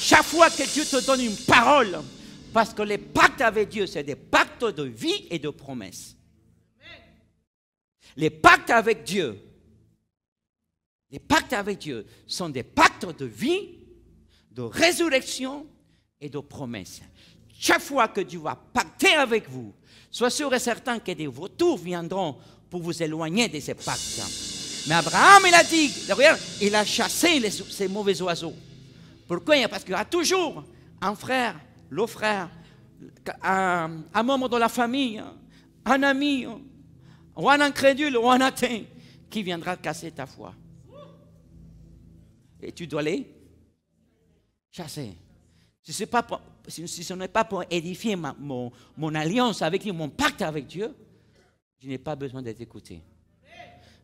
chaque fois que Dieu te donne une parole, parce que les pactes avec Dieu, c'est des pactes de vie et de promesses. Les pactes avec Dieu, sont des pactes de vie, de résurrection et de promesses. Chaque fois que Dieu va pacter avec vous, soyez sûr et certain que des vautours viendront pour vous éloigner de ces pactes. Mais Abraham, il a dit, regarde, il a chassé ces mauvais oiseaux. Pourquoi? Parce qu'il y a toujours un frère, le frère, un membre de la famille, un ami, ou un incrédule, ou un athée, qui viendra casser ta foi. Et tu dois les chasser. Si ce n'est pas pour édifier mon alliance avec Dieu, mon pacte avec Dieu, je n'ai pas besoin d'être écouté.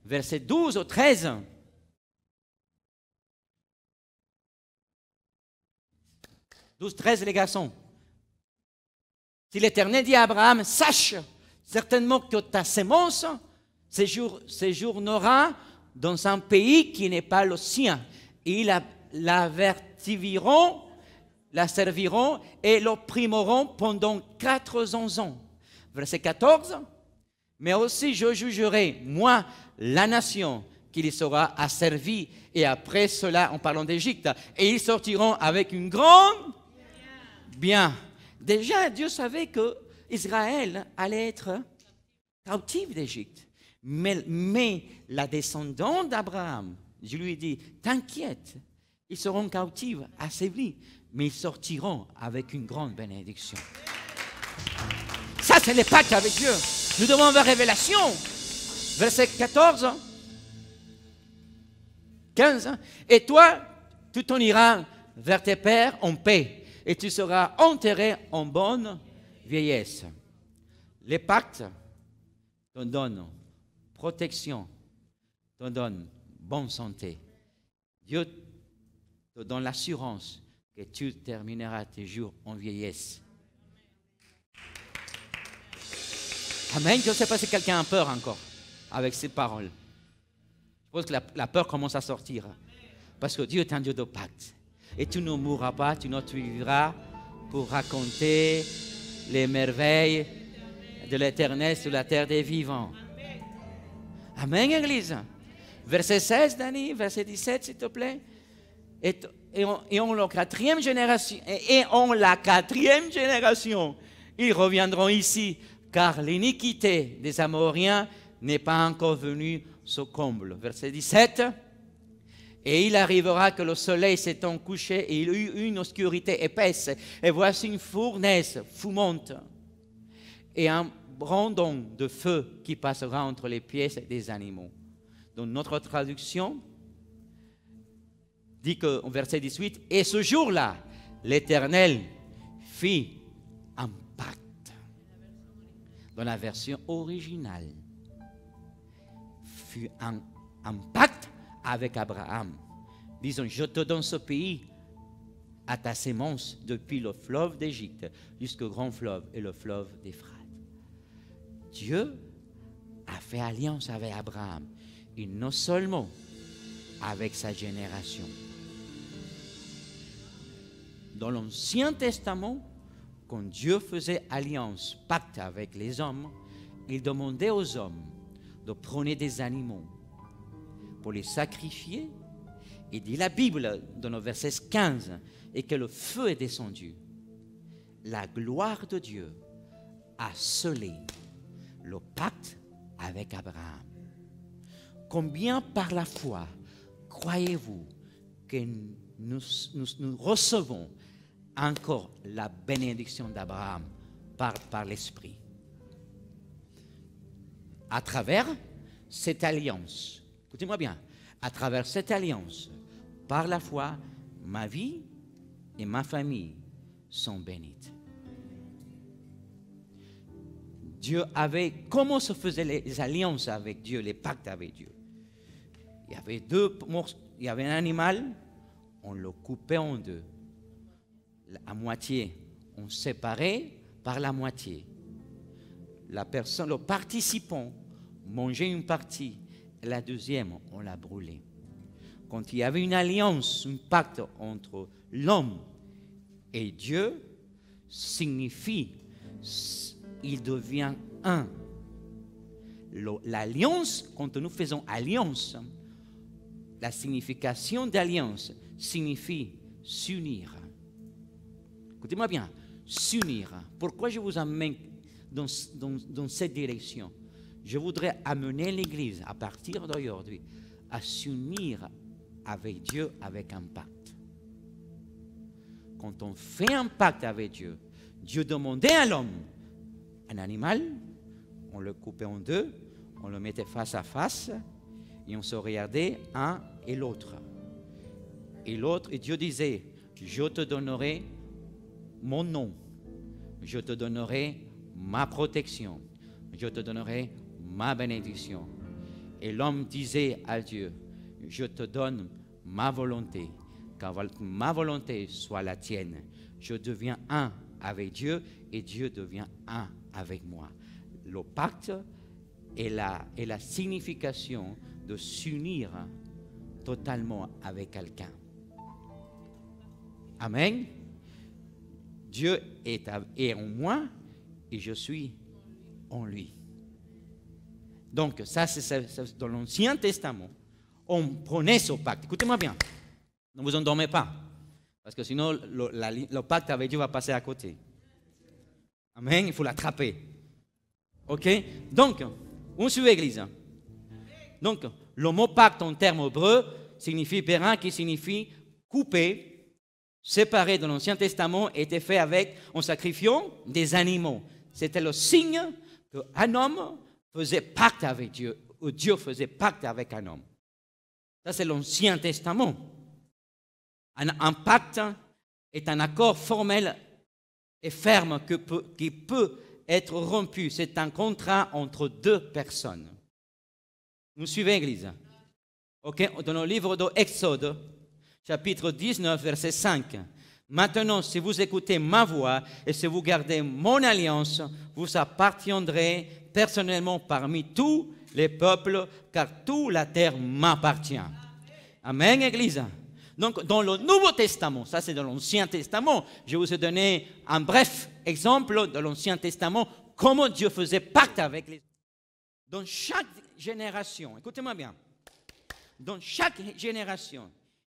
Verset 12 au 13. 12-13, les garçons. Si l'Éternel dit à Abraham, sache certainement que ta sémence séjournera dans un pays qui n'est pas le sien. Et ils la serviront et l'opprimeront pendant 400 ans. Verset 14. Mais aussi je jugerai, moi, la nation qui les sera asservie. Et après cela, en parlant d'Égypte, et ils sortiront avec une grande bien. Déjà, Dieu savait que Israël allait être captif d'Égypte. Mais la descendante d'Abraham, je lui ai dit, t'inquiète, ils seront captifs, asservis, mais ils sortiront avec une grande bénédiction. Ça, c'est les pactes avec Dieu. Nous devons avoir révélation. Verset 14, 15. Et toi, tu t'en iras vers tes pères en paix, et tu seras enterré en bonne vieillesse. Les pactes te donnent protection, te donnent bonne santé. Dieu te donne l'assurance que tu termineras tes jours en vieillesse. Amen. Je ne sais pas si quelqu'un a peur encore avec ces paroles. Je pense que la peur commence à sortir. Parce que Dieu est un Dieu de pacte. Et tu ne mourras pas, tu vivras pour raconter les merveilles de l'Éternel sur la terre des vivants. Amen, Église. Verset 16, Dani, verset 17, s'il te plaît. Et en la quatrième génération, ils reviendront ici, car l'iniquité des Amoréens n'est pas encore venue au comble. Verset 17. Et il arrivera que le soleil s'étant couché et il y eut une obscurité épaisse. Et voici une fournaise fumante et un brandon de feu qui passera entre les pieds des animaux. Dans notre traduction, dit qu'en verset 18, et ce jour-là, l'Éternel fit un pacte. Dans la version originale, fut un pacte avec Abraham. Disons, je te donne ce pays à ta sémence depuis le fleuve d'Égypte jusqu'au grand fleuve et le fleuve d'Euphrate. Dieu a fait alliance avec Abraham, et non seulement avec sa génération. Dans l'Ancien Testament, quand Dieu faisait alliance, pacte avec les hommes, il demandait aux hommes de prendre des animaux pour les sacrifier. Il dit la Bible, dans le verset 15, et que le feu est descendu. La gloire de Dieu a scellé le pacte avec Abraham. Combien par la foi croyez-vous que nous recevons encore la bénédiction d'Abraham par l'Esprit? À travers cette alliance, écoutez-moi bien, à travers cette alliance, par la foi, ma vie et ma famille sont bénites. Dieu avait, comment se faisaient les alliances avec Dieu, les pactes avec Dieu? Il y avait deux morceaux, il y avait un animal, on le coupait en deux. À moitié, on séparait par la moitié. La personne, le participant, mangeait une partie, et la deuxième, on la brûlait. Quand il y avait une alliance, un pacte entre l'homme Et Dieu signifie, il devient un. L'alliance, quand nous faisons alliance, la signification d'alliance signifie s'unir. Écoutez-moi bien, s'unir. Pourquoi je vous amène dans cette direction? Je voudrais amener l'Église, à partir d'aujourd'hui, à s'unir avec Dieu avec un pacte. Quand on fait un pacte avec Dieu, Dieu demandait à l'homme un animal, on le coupait en deux, on le mettait face à face et on se regardait un et l'autre. Et Dieu disait, je te donnerai mon nom, je te donnerai ma protection, je te donnerai ma bénédiction. Et l'homme disait à Dieu, je te donne ma volonté, car ma volonté soit la tienne. Je deviens un avec Dieu et Dieu devient un avec moi. Le pacte est la signification de s'unir totalement avec quelqu'un. Amen. Dieu est en moi et je suis en lui. Donc, ça, c'est dans l'Ancien Testament. On prenait ce pacte. Écoutez-moi bien. Ne vous endormez pas. Parce que sinon, le pacte avec Dieu va passer à côté. Amen. Il faut l'attraper. OK? Donc, on suit l'Église. Donc, le mot pacte en termes hébreux signifie périn, qui signifie couper, séparé dans l'Ancien Testament, était fait en sacrifiant des animaux. C'était le signe qu'un homme faisait pacte avec Dieu, ou Dieu faisait pacte avec un homme. Ça, c'est l'Ancien Testament. Un pacte est un accord formel et ferme qui peut être rompu. C'est un contrat entre deux personnes. Nous suivez, Église? OK? Dans le livre d'Exode, chapitre 19, verset 5. Maintenant, si vous écoutez ma voix et si vous gardez mon alliance, vous appartiendrez personnellement parmi tous les peuples, car toute la terre m'appartient. Amen, Église. Donc, dans le Nouveau Testament, ça c'est dans l'Ancien Testament, je vous ai donné un bref exemple de l'Ancien Testament, comment Dieu faisait pacte avec les... Dans chaque génération, écoutez-moi bien, dans chaque génération,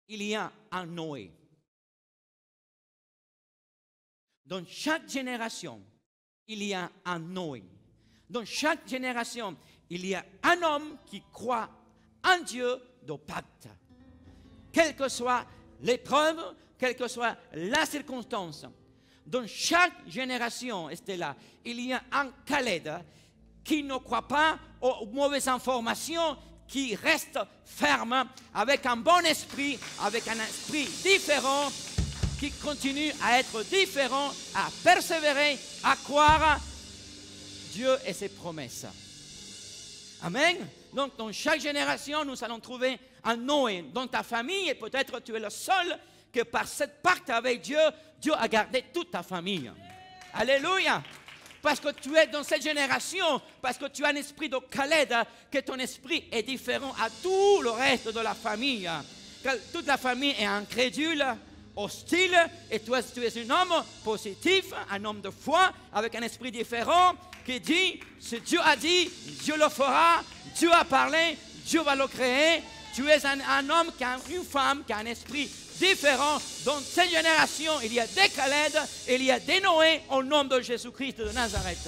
il y a un Noé. Dans chaque génération, il y a un Noé. Dans chaque génération, il y a un homme qui croit en Dieu de pacte. Quelle que soit l'épreuve, quelle que soit la circonstance. Dans chaque génération, Estella, il y a un Caleb qui ne croit pas aux mauvaises informations, qui reste ferme, avec un bon esprit, avec un esprit différent, qui continue à être différent, à persévérer, à croire Dieu et ses promesses. Amen. Donc, dans chaque génération, nous allons trouver un Noé dans ta famille, et peut-être tu es le seul que par cette pacte avec Dieu, Dieu a gardé toute ta famille. Alléluia. Parce que tu es dans cette génération, parce que tu as un esprit de Caleb, que ton esprit est différent à tout le reste de la famille. Car toute la famille est incrédule, hostile, et toi, tu es un homme positif, un homme de foi, avec un esprit différent, qui dit, si Dieu a dit, Dieu le fera, Dieu a parlé, Dieu va le créer. Tu es un homme, une femme qui a un esprit différent. Dans cette génération, il y a des Caleb, il y a des Noé au nom de Jésus-Christ de Nazareth.